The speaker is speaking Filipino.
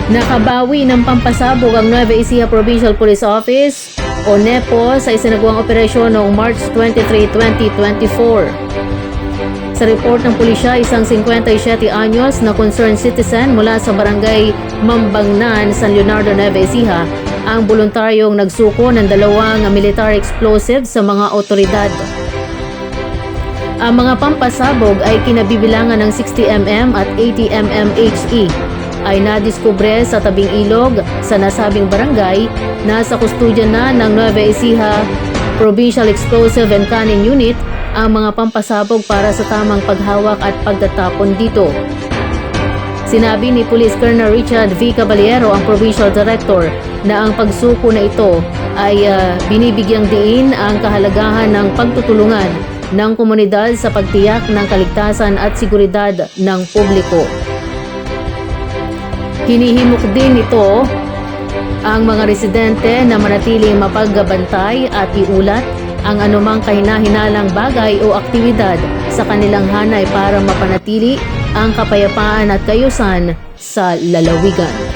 Nakabawi ng pampasabog ang Nueva Ecija Provincial Police Office o NEPO sa isinagawang operasyon noong March 23, 2024. Sa report ng pulisya, isang 57 anyos na concerned citizen mula sa barangay Mambangnan, San Leonardo, Nueva Ecija ang voluntaryong nagsuko ng dalawang military explosives sa mga otoridad. Ang mga pampasabog ay kinabibilangan ng 60mm at 80mm HE ay nadiskubre sa tabing ilog sa nasabing barangay na sa kustudya na ng Nueva Ecija Provincial Explosive and Cannon Unit ang mga pampasabog para sa tamang paghawak at pagtatapon dito. Sinabi ni Police Colonel Richard V. Caballero, ang Provincial Director, na ang pagsuko na ito ay binibigyang diin ang kahalagahan ng pagtutulungan ng komunidad sa pagtiyak ng kaligtasan at seguridad ng publiko. Hinihimok din ito ang mga residente na manatiling mapagbantay at iulat ang anumang kahina-hinalang bagay o aktibidad sa kanilang hanay para mapanatili ang kapayapaan at kayusan sa lalawigan.